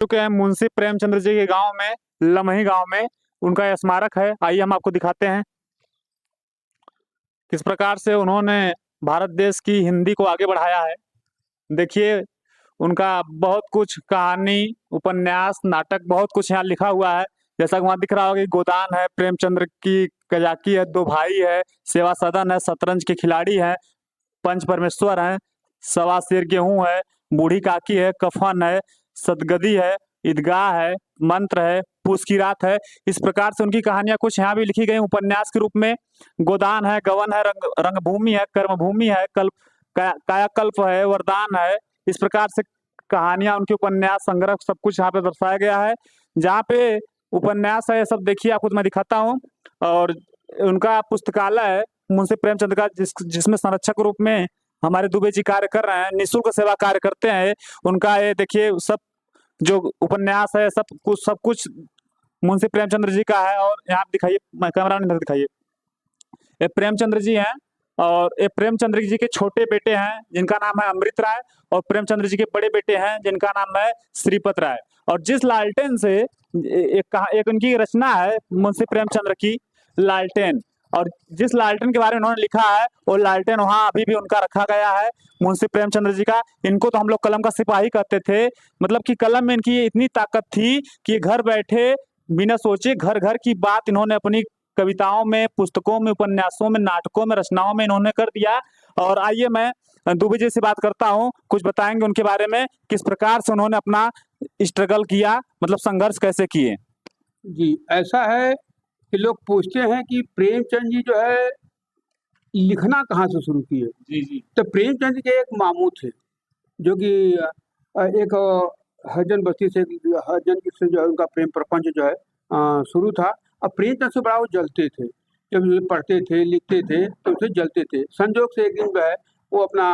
चुके हैं मुंशी प्रेमचंद्र जी के गांव में, लमही गांव में। उनका यह स्मारक है। आइए हम आपको दिखाते हैं किस प्रकार से उन्होंने भारत देश की हिंदी को आगे बढ़ाया है। देखिए, उनका बहुत कुछ कहानी, उपन्यास, नाटक बहुत कुछ यहाँ लिखा हुआ है। जैसा कि वहाँ दिख रहा होगा कि गोदान है, प्रेमचंद्र की कजाकी है, दो भाई है, सेवा सदन है, शतरंज के खिलाड़ी हैं, पंच परमेश्वर हैं, सवा शेर गेहूं है, बूढ़ी काकी है, कफन है, सदगदी है, ईदगाह है, मंत्र है, पूस की रात है। इस प्रकार से उनकी कहानियां कुछ यहाँ भी लिखी गई उपन्यास के रूप में। गोदान है, गवन है, रंगभूमि है, कर्मभूमि है, कायाकल्प है, वरदान है। इस प्रकार से कहानियां, उनके उपन्यास संग्रह सब कुछ यहाँ पे दर्शाया गया है। जहाँ पे उपन्यास है, सब देखिए आपको मैं दिखाता हूँ। और उनका पुस्तकालय है मुंशी प्रेमचंद का, जिसमें संरक्षक के रूप में हमारे दुबे जी कार्य कर रहे हैं, निःशुल्क सेवा कार्य करते हैं। उनका ये देखिए, सब जो उपन्यास है, सब कुछ मुंशी प्रेमचंद्र जी का है। और यहाँ दिखाइए, मैं कैमरा में दिखाइए, ये प्रेमचंद्र जी हैं। और ये प्रेमचंद्र जी के छोटे बेटे हैं जिनका नाम है अमृत राय, और प्रेमचंद्र जी के बड़े बेटे हैं जिनका नाम है श्रीपत राय। और जिस लालटेन से एक उनकी रचना है मुंशी प्रेमचंद्र की, लालटेन। और जिस लालटेन के बारे में उन्होंने लिखा है, वो लालटेन वहाँ अभी भी उनका रखा गया है, मुंशी प्रेमचंद्र जी का। इनको तो हम लोग कलम का सिपाही कहते थे। मतलब कि कलम में इनकी इतनी ताकत थी कि घर बैठे बिना सोचे घर घर की बात इन्होंने अपनी कविताओं में, पुस्तकों में, उपन्यासों में, नाटकों में, रचनाओं में इन्होंने कर दिया। और आइए मैं दुबे जी से बात करता हूँ, कुछ बताएंगे उनके बारे में, किस प्रकार से उन्होंने अपना स्ट्रगल किया, मतलब संघर्ष कैसे किए। जी, ऐसा है कि लोग पूछते हैं कि प्रेमचंद जी जो है लिखना कहाँ से शुरू किए। जी जी। तो प्रेमचंद जी के एक मामू थे जो कि एक हरिजन बस्ती से, हरिजन से जो है उनका प्रेम प्रपंच जो है शुरू था। और प्रेमचंद से बड़ा वो जलते थे। जब ये पढ़ते थे, लिखते थे तो उसे जलते थे। संजोग से एक दिन जो है वो अपना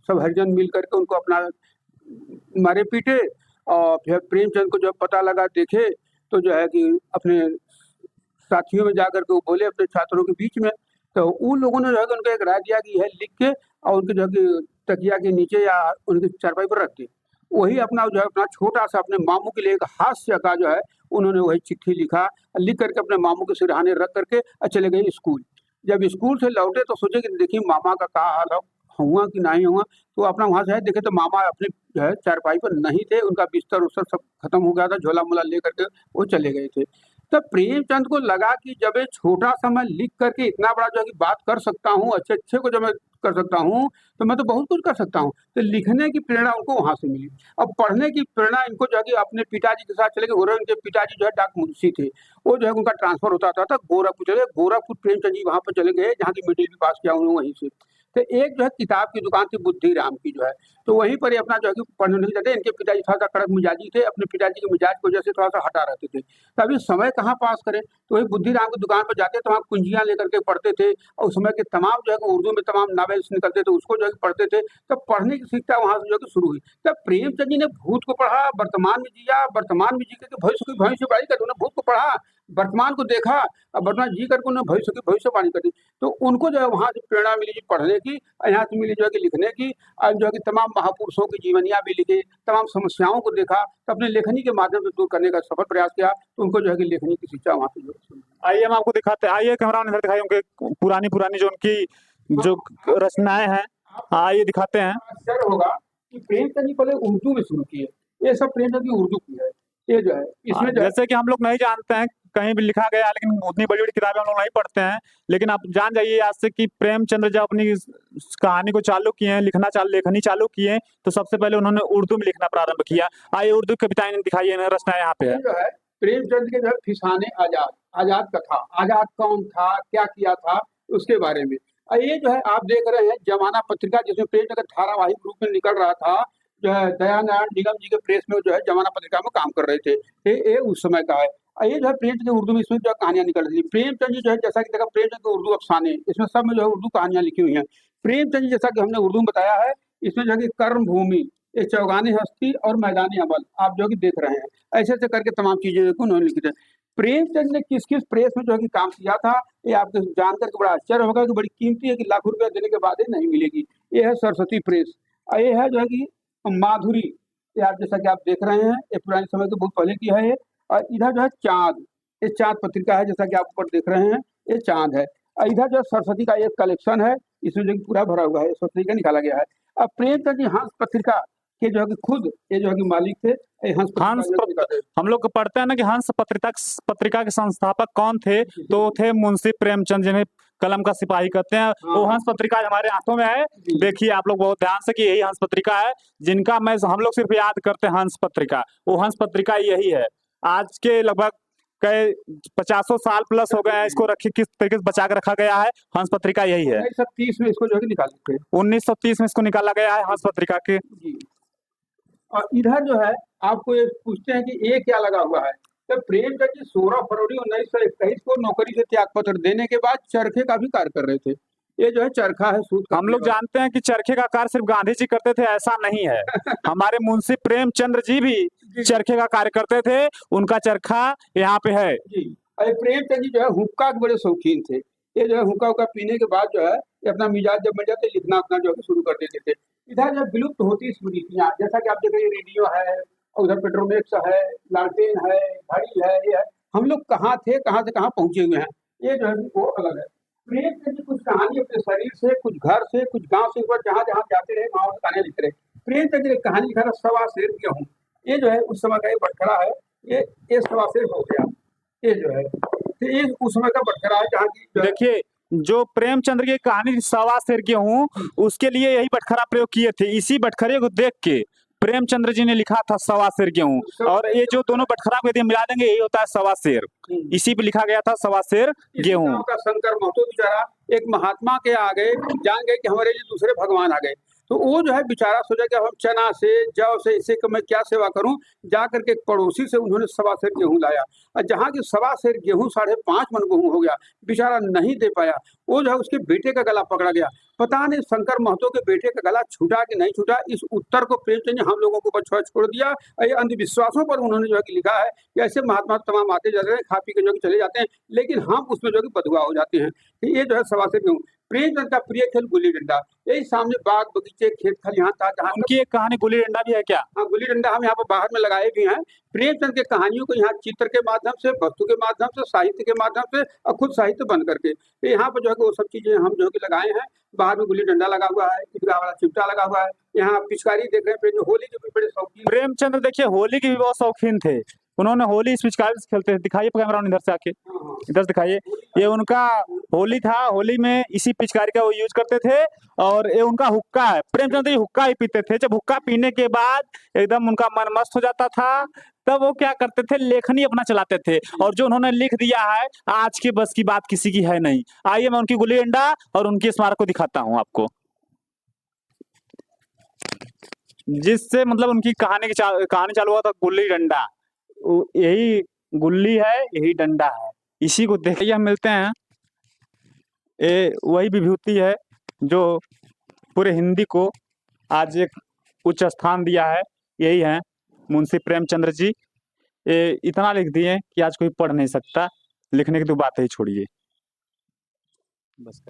सब हरिजन मिल करके उनको अपना मारे पीटे। और फिर प्रेमचंद को जब पता लगा, देखे तो जो है कि अपने साथियों में जाकर के वो बोले अपने छात्रों के बीच में। तो उन लोगों ने जो है कि उनको एक राय दिया कि यह लिख के और उनके जो है कि तकिया के नीचे या उनकी चारपाई पर रख दे। वही अपना जो है अपना छोटा सा अपने मामू के लिए एक हास्य का जो है उन्होंने वही चिट्ठी लिखा, लिख करके अपने मामू के सिरहाने रख करके चले गए स्कूल। जब स्कूल से लौटे तो सोचे कि देखिए मामा का क्या हाल है, हुआ कि नहीं हुआ। तो अपना वहाँ से है देखे तो मामा अपने जो है चारपाई पर नहीं थे, उनका बिस्तर उस्तर सब खत्म हो गया था, झोला मोला लेकर के वो चले गए थे। तब प्रेमचंद को लगा कि जब ये छोटा-सा मैं लिख करके इतना बड़ा जो है कि बात कर सकता हूँ, अच्छे-अच्छे को जब मैं कर सकता हूँ, तो मैं तो बहुत कुछ कर सकता हूँ। तो लिखने की प्रेरणा उनको वहाँ से मिली। अब पढ़ने की प्रेरणा इनको जो है कि अपने पिताजी के साथ चले गए। उनके पिताजी जो है डाक मुंशी थे। वो जो है उनका ट्रांसफ़र होता था गोरखपुर चले गए। गोरखपुर प्रेमचंद जी वहाँ पर चले गए जहाँ की मिडिल भी पास किया उन्होंने वहीं से। तो एक जो है किताब की दुकान थी बुद्धिराम की जो है, तो वहीं पर ही अपना जो है कि पढ़ने नहीं जाते। इनके पिताजी थोड़ा-सा कड़क मिजाजी थे, अपने पिताजी के मिजाज की वजह से थोड़ा-सा हटा रहते थे। तो अभी समय कहाँ पास करें, तो वही बुद्धिराम की दुकान पर जाते तो वहाँ कुंजियाँ लेकर के पढ़ते थे। और उस समय के तमाम जो है कि उर्दू में तमाम नॉवेल्स निकलते थे, उसको जो है कि पढ़ते थे। तब पढ़ने की शिक्षा वहाँ से जो है कि शुरू हुई। तब प्रेमचंद जी ने भूत को पढ़ा, वर्तमान में जिया, वर्तमान में जी करके भविष्य की बात करते। उन्होंने भूत को पढ़ा, वर्तमान को देखा और वर्तमान जी करके उन्होंने भविष्य की भविष्यवाणी कर दी। तो उनको जो है वहाँ से प्रेरणा मिली जी पढ़ने की, और यहाँ से मिली जो है कि लिखने की। और जो है कि तमाम महापुरुषों की जीवनियाँ भी लिखी, तमाम समस्याओं को देखा, तो अपने लेखनी के माध्यम से दूर करने का सफल प्रयास किया। तो उनको जो है कि लेखनी की शिक्षा वहाँ से जो है। आइए हम आपको दिखाते हैं, आइए कैमरा में दिखाइए उनके पुरानी जो उनकी जो रचनाएं हैं, आइए दिखाते हैं। आश्चर्य होगा कि प्रेमचंद जी पहले उर्दू में शुरू किए। ये सब प्रेमचंद की उर्दू की है। ये जो है इसमें जो है जैसे कि हम लोग नहीं जानते हैं, कहीं भी लिखा गया है, लेकिन उतनी बड़ी-बड़ी किताबें हम लोग नहीं पढ़ते हैं। लेकिन आप जान जाइए आज से कि प्रेमचंद्र जब अपनी कहानी को चालू किए हैं, लेखनी चालू किए, तो सबसे पहले उन्होंने उर्दू में लिखना प्रारंभ किया। आइए उर्दू कविताएं दिखाइए, रचनाएं यहाँ पे है। जो है प्रेमचंद के जो है फिसाने आजाद, आजाद कथा, आजाद कौन था, क्या किया था, उसके बारे में। और ये जो है आप देख रहे हैं जमाना पत्रिका, जिसमें प्रेमचंद का धारावाहिक रूप में निकल रहा था। जो है दयानारायण निगम जी के प्रेस में जो है जमाना पत्रिका में काम कर रहे थे। ये उस समय का है। और ये जो है प्रेमचंद की उर्दू में इसमें जो है कहानियाँ निकल रही थी। प्रेमचंद जी जो है जैसा कि देखा, प्रेमचंद के उर्दू अफ़साने, इसमें सब में जो है उर्दू कहानियाँ लिखी हुई हैं। प्रेमचंद जी जैसा कि हमने उर्दू में बताया है, इसमें जो है कि कर्म भूमि, ये चौगानी हस्ती और मैदानी अमल आप जो है कि देख रहे हैं। ऐसे-ऐसे करके तमाम चीज़ें को उन्होंने लिखी थी। प्रेमचंद ने किस-किस प्रेस में जो है कि काम किया था, ये आपको जानकर के बड़ा आश्चर्य होगा कि बड़ी कीमती है कि लाखों रुपया देने के बाद ही नहीं मिलेगी। ये है सरस्वती प्रेस। और ये है जो है कि माधुरी, ये आप जैसा कि आप देख रहे हैं, ये पुराने समय के बहुत पहले की है ये। और इधर जो है चाँद, ये चाँद पत्रिका है, जैसा कि आप ऊपर देख रहे हैं, ये चाँद है। और इधर जो सरस्वती का एक कलेक्शन है, इसमें जो कि पूरा भरा हुआ है, सरस्वती का निकाला गया है। अब प्रेमचंद जी हंस पत्रिका के जो है कि खुद ये जो है कि मालिक थे, ये हंस पत्रिका हंस जो है कि निकालते थे। हम लोग को पढ़ते हैं ना कि हंस पत्रिका के संस्थापक कौन थे, तो वो थे मुंशी प्रेमचंद, जिन्हें कलम का सिपाही कहते हैं। वो हाँ, हंस पत्रिका आज हमारे हाथों में है। जी। देखिए आप लोग बहुत ध्यान से कि यही हंस पत्रिका है, जिनका मैं हम लोग सिर्फ याद करते हैं हंस पत्रिका। वो हंस पत्रिका यही है। आज के लगभग कई 50 साल प्लस हो गए हैं, इसको रखे किस तरीके से बचा के रखा गया है, हंस पत्रिका यही है। 1930 में इसको जो है कि निकाले थे। 1930 में इसको निकाला गया है हंस पत्रिका के। जी। और इधर जो है आपको ये पूछते हैं कि ये क्या लगा हुआ है? तो प्रेमचंद जी 16 फरवरी 1921 को नौकरी से त्यागपत्र देने के बाद चरखे का भी कार्य कर रहे थे। ये जो है चरखा है सूत हम लोग काटने वाला। जानते हैं कि चरखे का कार्य सिर्फ गांधी जी करते थे, ऐसा नहीं है। हमारे मुंशी प्रेमचंद्र जी भी जी, चरखे का कार्य करते थे, उनका चरखा यहाँ पे है। जी। और ये प्रेमचंद जी जो है हुक्का के बड़े शौकीन थे। ये जो है हुक्का पीने के बाद जो है ये अपना मिजाज जब बन जाते लिखना अपना जो है शुरू कर देते थे। इधर जो विलुप्त होती स्मृतियाँ, जैसा कि आप देख रहे हैं रेडियो है, और उधर पेट्रोमेक्स है, लालटेन है, घड़ी है, ये है। हम लोग कहाँ थे, कहाँ से कहाँ पहुँचे हुए हैं, ये जो है वो अलग है। प्रेमचंद जी कुछ कहानी अपने शरीर से, कुछ घर से, कुछ गाँव से, जहाँ-जहाँ जाते रहे वहाँ कहानियाँ लिख रहे। प्रेमचंद जी ने कहानी लिखा था सवा शेर गेहूँ। ये जो है उस समय का एक बटखरा है, ये सवा शेर हो गया। ये जो है, तो ये उस समय का बटखरा है जहाँ की जो है। देखिए, जो प्रेमचंद्र की कहानी सवा शेर की हूँ, उसके लिए यही बटखरा प्रयोग किए थे। इसी बटखरे को देख के प्रेमचंद्र जी ने लिखा था सवा शेर गेहूं, और ये जो दोनों बटखरा को यदि हम मिला देंगे यही होता है सवा शेर। इसी पे लिखा गया था सवा शेर इसी गेहूं। गाँव का शंकर महतो बेचारा एक महात्मा के आ गए, जान गए कि हमारे लिए दूसरे भगवान आ गए। तो वो जो है बेचारा सोचा कि अब हम चना से, जौ से, इससे कि मैं क्या सेवा करूँ? जा करके एक पड़ोसी से उन्होंने सवा सेर गेहूँ लाया, और जहाँ की सवा सेर गेहूँ 5.5 मन गेहूँ हो गया, बेचारा नहीं दे पाया। वो जो है उसके बेटे का गला पकड़ा गया। पता नहीं शंकर महतो के बेटे का गला छूटा कि नहीं छूटा, इस उत्तर को प्रेमचंद जी हम लोगों को ऊपर छोड़ दिया। और ये अंधविश्वासों पर उन्होंने जो है कि लिखा है कि ऐसे महात्मा तमाम आते जाते हैं, खा पी के जो है कि चले जाते हैं, लेकिन हम उसमें जो है कि बदुआ हो जाते हैं। तो ये जो है सवा सेर गेहूँ। प्रेमचंद का प्रिय खेल गुल्ली डंडा। यही सामने बाग बगीचे खेत खलिहान था जहाँ उनकी एक कहानी गुल्ली डंडा भी है क्या? हाँ, गुल्ली डंडा हम यहाँ पर बाहर में लगाए भी हैं। प्रेमचंद के कहानियों को यहाँ चित्र के माध्यम से, वस्तु के माध्यम से, साहित्य के माध्यम से और खुद साहित्य बन करके, तो यहाँ पर जो है कि वो सब चीजें हम जो है कि लगाए हैं। बाहर में गुल्ली डंडा लगा हुआ है, ईदगाह वाला चिमटा लगा हुआ है, यहाँ पिचकारी देख रहे हैं। प्रेम होली के भी बड़े शौकीन। प्रेमचंद्र देखिए होली के भी बहुत शौकीन थे। उन्होंने होली इस पिचकारी से खेलते थे। दिखाइए कैमरा इधर से आके, हाँ, हाँ। इधर दिखाइए। ये उनका होली था, होली में इसी पिचकारी का वो यूज करते थे। और ये उनका हुक्का है, प्रेमचंद जी हुक्का ही पीते थे। जब हुक्का पीने के बाद एकदम उनका मन मस्त हो जाता था, तब वो क्या करते थे, लेखनी अपना चलाते थे। और जो उन्होंने लिख दिया है, आज के बस की बात किसी की है नहीं। आइए मैं उनकी गुल्ली डंडा और उनकी स्मारक को दिखाता हूँ आपको, जिससे मतलब उनकी कहानी चालू हुआ था गुल्ली डंडा। यही गुल्ली है, यही डंडा है, इसी को देखिए हम मिलते हैं। ये वही विभूति है जो पूरे हिंदी को आज एक उच्च स्थान दिया है। यही है मुंशी प्रेमचंद्र जी। ये इतना लिख दिए कि आज कोई पढ़ नहीं सकता। लिखने की तो बात ही छोड़िए। बस।